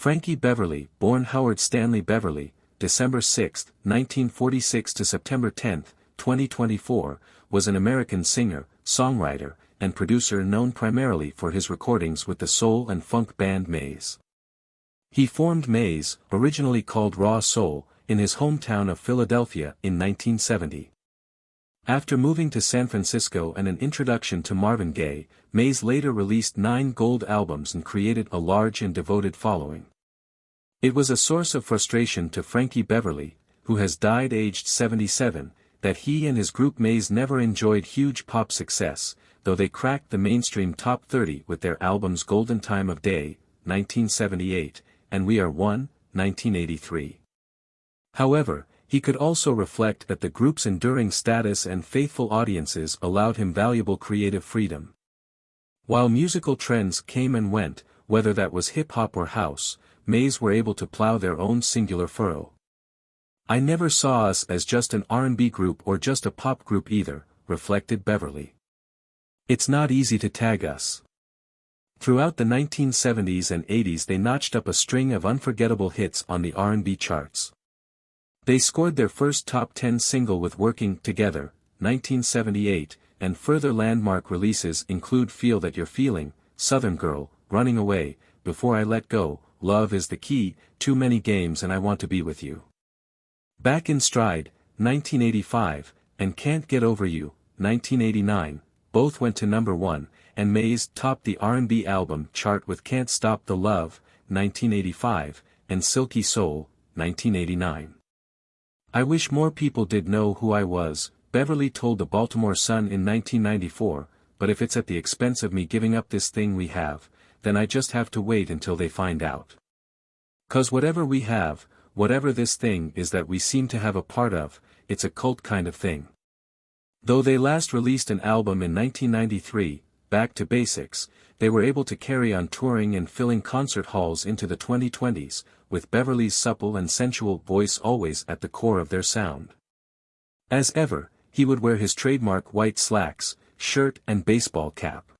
Frankie Beverly, born Howard Stanley Beverly, December 6, 1946 to September 10, 2024, was an American singer, songwriter, and producer known primarily for his recordings with the soul and funk band Maze. He formed Maze, originally called Raw Soul, in his hometown of Philadelphia in 1970. After moving to San Francisco and an introduction to Marvin Gaye, Maze later released 9 gold albums and created a large and devoted following. It was a source of frustration to Frankie Beverly, who has died aged 77, that he and his group Maze never enjoyed huge pop success, though they cracked the mainstream top 30 with their albums Golden Time of Day, 1978, and We Are One, 1983. However, he could also reflect that the group's enduring status and faithful audiences allowed him valuable creative freedom. While musical trends came and went, whether that was hip-hop or house, Maze were able to plow their own singular furrow. I never saw us as just an R&B group or just a pop group either, reflected Beverly. It's not easy to tag us. Throughout the 1970s and 80s they notched up a string of unforgettable hits on the R&B charts. They scored their first top 10 single with Working Together, 1978, and further landmark releases include Feel That You're Feeling, Southern Girl, Running Away, Before I Let Go, Love Is the Key, Too Many Games and I Want to Be With You. Back in Stride, 1985, and Can't Get Over You, 1989, both went to number 1, and Maze topped the R&B album chart with Can't Stop the Love, 1985, and Silky Soul, 1989. I wish more people did know who I was, Beverly told the Baltimore Sun in 1994, but if it's at the expense of me giving up this thing we have, then I just have to wait until they find out. 'Cause whatever we have, whatever this thing is that we seem to have a part of, it's a cult kind of thing. Though they last released an album in 1993, Back to Basics, they were able to carry on touring and filling concert halls into the 2020s, with Beverly's supple and sensual voice always at the core of their sound. As ever, he would wear his trademark white slacks, shirt and baseball cap.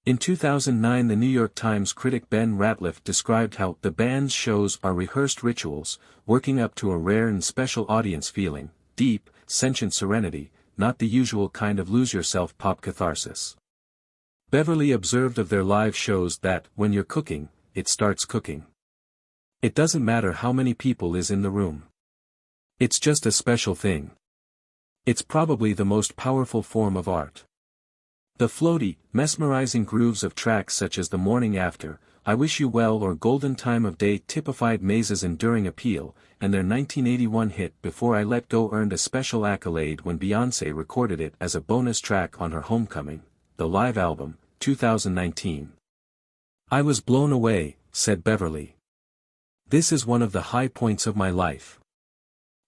In 2009 the New York Times critic Ben Ratliff described how the band's shows are rehearsed rituals, working up to a rare and special audience feeling, deep, sentient serenity, not the usual kind of lose-yourself pop catharsis. Beverly observed of their live shows that, when you're cooking, it starts cooking. It doesn't matter how many people is in the room. It's just a special thing. It's probably the most powerful form of art. The floaty, mesmerizing grooves of tracks such as The Morning After, I Wish You Well or Golden Time of Day typified Maze's enduring appeal, and their 1981 hit Before I Let Go earned a special accolade when Beyoncé recorded it as a bonus track on her Homecoming, the live album, 2019. I was blown away, said Beverly. This is one of the high points of my life.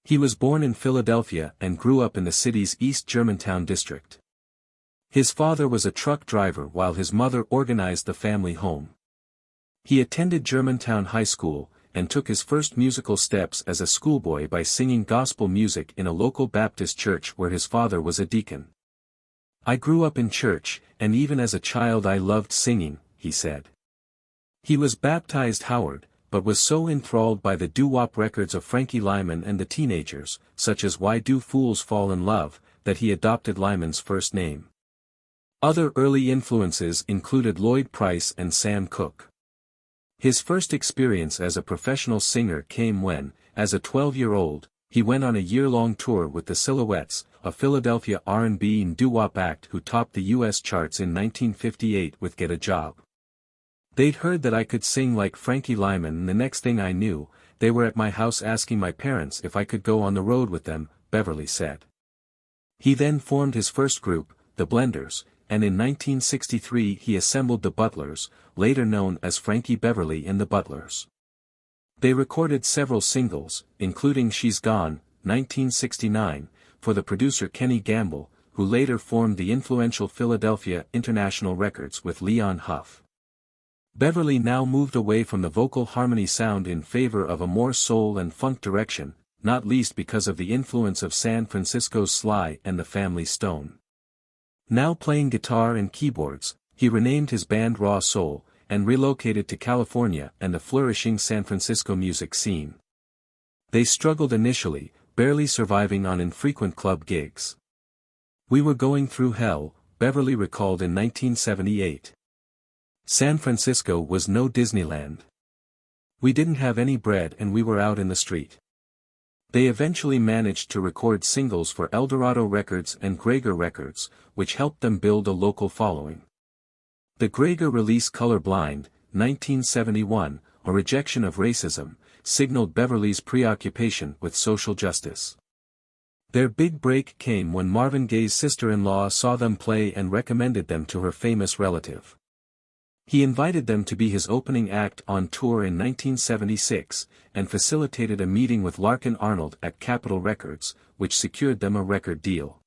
He was born in Philadelphia and grew up in the city's East Germantown district. His father was a truck driver while his mother organized the family home. He attended Germantown High School, and took his first musical steps as a schoolboy by singing gospel music in a local Baptist church where his father was a deacon. I grew up in church, and even as a child I loved singing, he said. He was baptized Howard, but was so enthralled by the doo-wop records of Frankie Lyman and the Teenagers, such as Why Do Fools Fall in Love, that he adopted Lyman's first name. Other early influences included Lloyd Price and Sam Cooke. His first experience as a professional singer came when, as a 12-year-old, he went on a year-long tour with the Silhouettes, a Philadelphia R&B and doo-wop act who topped the U.S. charts in 1958 with Get a Job. They'd heard that I could sing like Frankie Lyman and the next thing I knew, they were at my house asking my parents if I could go on the road with them, Beverly said. He then formed his first group, the Blenders, and in 1963 he assembled the Butlers, later known as Frankie Beverly and the Butlers. They recorded several singles, including She's Gone, 1969, for the producer Kenny Gamble, who later formed the influential Philadelphia International Records with Leon Huff. Beverly now moved away from the vocal harmony sound in favor of a more soul and funk direction, not least because of the influence of San Francisco's Sly and the Family Stone. Now playing guitar and keyboards, he renamed his band Raw Soul, and relocated to California and the flourishing San Francisco music scene. They struggled initially, barely surviving on infrequent club gigs. "We were going through hell," Beverly recalled in 1978. "San Francisco was no Disneyland. We didn't have any bread and we were out in the street." They eventually managed to record singles for Eldorado Records and Greger Records, which helped them build a local following. The Greger release Color Blind, 1971, a rejection of racism, signaled Beverly's preoccupation with social justice. Their big break came when Marvin Gaye's sister-in-law saw them play and recommended them to her famous relative. He invited them to be his opening act on tour in 1976, and facilitated a meeting with Larkin Arnold at Capitol Records, which secured them a record deal.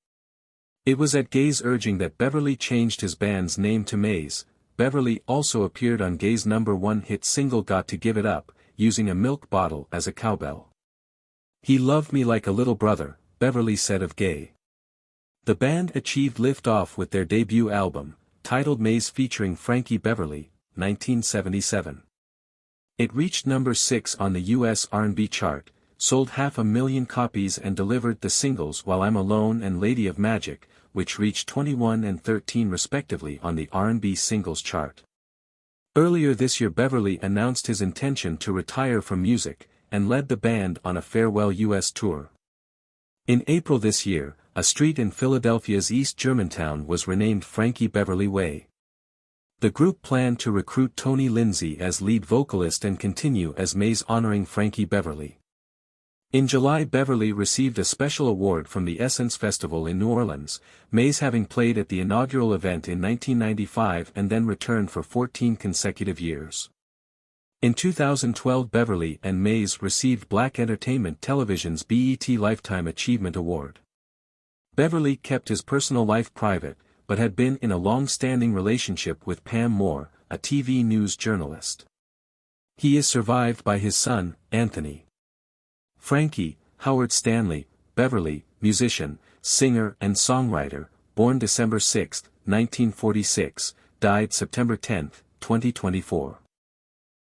It was at Gaye's urging that Beverly changed his band's name to Maze. Beverly also appeared on Gaye's #1 hit single Got to Give It Up, using a milk bottle as a cowbell. "He loved me like a little brother," Beverly said of Gaye. The band achieved lift-off with their debut album, titled Maze featuring Frankie Beverly, 1977. It reached number 6 on the U.S. R&B chart, sold 500,000 copies and delivered the singles While I'm Alone and Lady of Magic, which reached 21 and 13 respectively on the R&B singles chart. Earlier this year Beverly announced his intention to retire from music, and led the band on a farewell U.S. tour. In April this year, a street in Philadelphia's East Germantown was renamed Frankie Beverly Way. The group planned to recruit Tony Lindsay as lead vocalist and continue as Maze honoring Frankie Beverly. In July Beverly received a special award from the Essence Festival in New Orleans, Maze having played at the inaugural event in 1995 and then returned for 14 consecutive years. In 2012 Beverly and Maze received Black Entertainment Television's BET Lifetime Achievement Award. Beverly kept his personal life private, but had been in a long-standing relationship with Pam Moore, a TV news journalist. He is survived by his son, Anthony. Frankie, Howard Stanley, Beverly, musician, singer and songwriter, born December 6, 1946, died September 10, 2024.